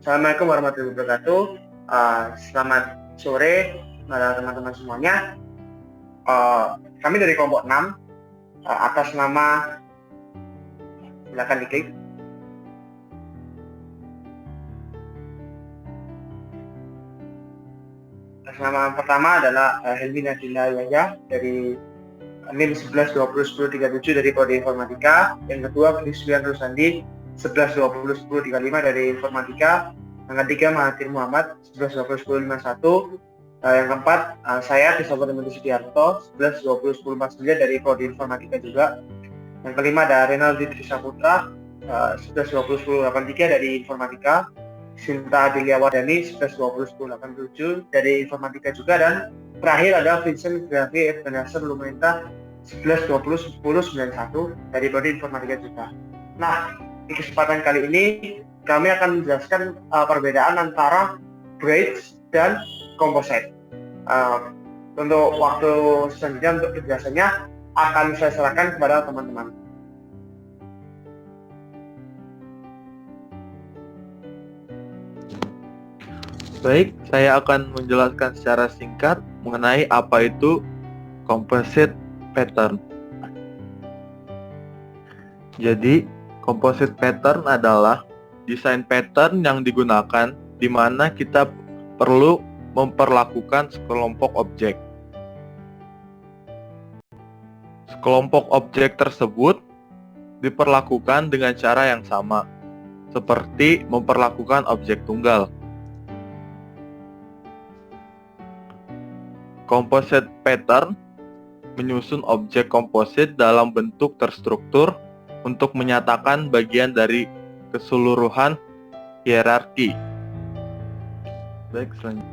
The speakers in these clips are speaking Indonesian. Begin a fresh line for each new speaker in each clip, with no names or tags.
Assalamualaikum warahmatullahi wabarakatuh. Selamat sore teman-teman semuanya. Kami dari kelompok 6 atas nama, silakan diklik. Atas nama pertama adalah Helmi Nadina Yahya dari NIM 11201037 dari Prodi Informatika. Yang kedua Christian Rusandi 11201035 dari Informatika. Yang ketiga Mahathir Muhammad 11201051. Yang keempat saya Tisabur Sudiarto 11201049 dari Prodi Informatika juga. Yang kelima ada Renaldi Trisaputra 11201083 dari Informatika. Sinta Adelia Wardani 11201087 dari Informatika juga. Dan terakhir ada Vincent Gravi Ebenezer Lumenta 11201091 dari Prodi Informatika juga. Nah, di kesempatan kali ini kami akan menjelaskan perbedaan antara bridge dan composite. Untuk waktu selanjutnya untuk penjelasannya akan saya serahkan kepada teman-teman.
Baik, saya akan menjelaskan secara singkat mengenai apa itu composite pattern. Jadi, composite pattern adalah desain pattern yang digunakan di mana kita perlu memperlakukan sekelompok objek. Sekelompok objek tersebut diperlakukan dengan cara yang sama, seperti memperlakukan objek tunggal. Composite pattern menyusun objek komposit dalam bentuk terstruktur untuk menyatakan bagian dari keseluruhan hierarki. Baik, selanjutnya.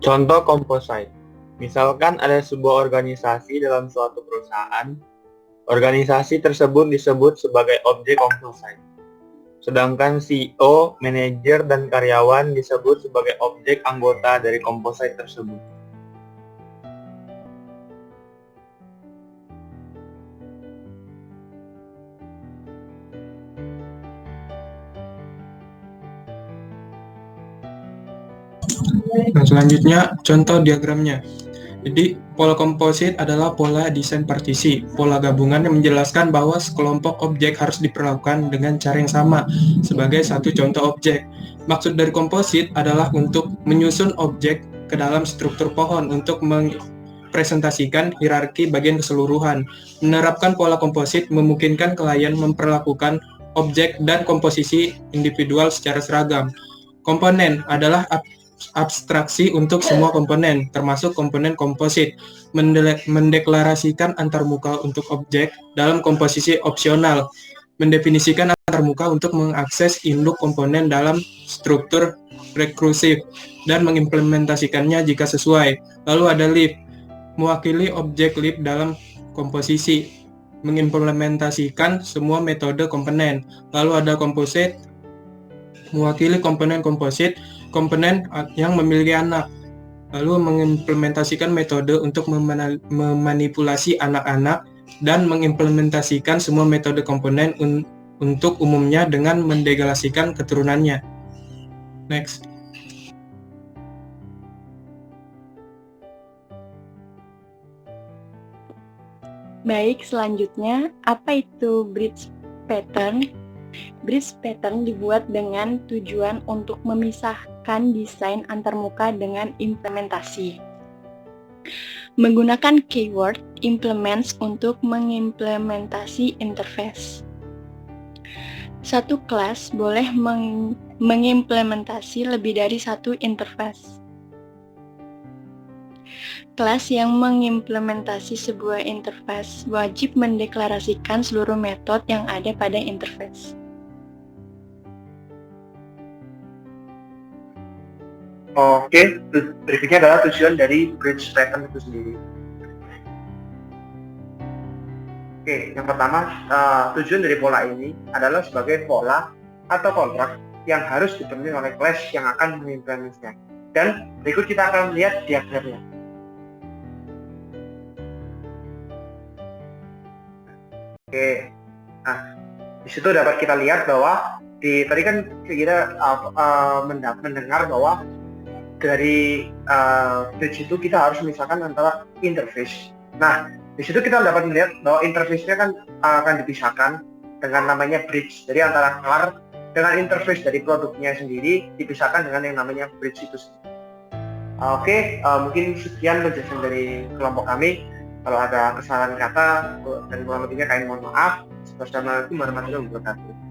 Contoh composite. Misalkan ada sebuah organisasi dalam suatu perusahaan. Organisasi tersebut disebut sebagai objek composite. Sedangkan CEO, manajer, dan karyawan disebut sebagai objek anggota dari composite tersebut.
Nah, selanjutnya contoh diagramnya. Jadi, pola komposit adalah pola desain partisi. Pola gabungan yang menjelaskan bahwa sekelompok objek harus diperlakukan dengan cara yang sama sebagai satu contoh objek. Maksud dari komposit adalah untuk menyusun objek ke dalam struktur pohon untuk mempresentasikan hierarki bagian keseluruhan. Menerapkan pola komposit memungkinkan klien memperlakukan objek dan komposisi individual secara seragam. Komponen adalah abstraksi untuk semua komponen, termasuk komponen komposit, mendeklarasikan antarmuka untuk objek dalam komposisi opsional, mendefinisikan antarmuka untuk mengakses induk komponen dalam struktur rekursif, dan mengimplementasikannya jika sesuai. Lalu ada lib, mewakili objek lib dalam komposisi, mengimplementasikan semua metode komponen. Lalu ada composite, mewakili komponen komposit, komponen yang memiliki anak, lalu mengimplementasikan metode untuk memanipulasi anak-anak dan mengimplementasikan semua metode komponen untuk umumnya dengan mendeklarasikan keturunannya. Next.
Baik, selanjutnya apa itu bridge pattern? Bridge pattern dibuat dengan tujuan untuk memisahkan desain antarmuka dengan implementasi. Menggunakan keyword implements untuk mengimplementasi interface. Satu kelas boleh mengimplementasi lebih dari satu interface. Kelas yang mengimplementasi sebuah interface wajib mendeklarasikan seluruh metode yang ada pada interface.
Oke, berikutnya adalah tujuan dari bridge pattern itu sendiri. Oke, yang pertama, tujuan dari pola ini adalah sebagai pola atau kontrak yang harus dipenuhi oleh kelas yang akan mengimplementasikan. Dan berikut kita akan melihat diagramnya. Oke. Nah, di situ dapat kita lihat bahwa tadi kan kita mendengar bahwa dari bridge itu kita harus memisahkan antara interface. Nah, di situ kita dapat melihat bahwa interface-nya kan akan dipisahkan dengan namanya bridge. Jadi antara car dengan interface dari produknya sendiri dipisahkan dengan yang namanya bridge itu sendiri. Oke, mungkin sekian penjelasan dari kelompok kami. Kalau ada kesalahan kata dan kurang lebihnya kalian mohon maaf. Wassalamualaikum warahmatullahi wabarakatuh.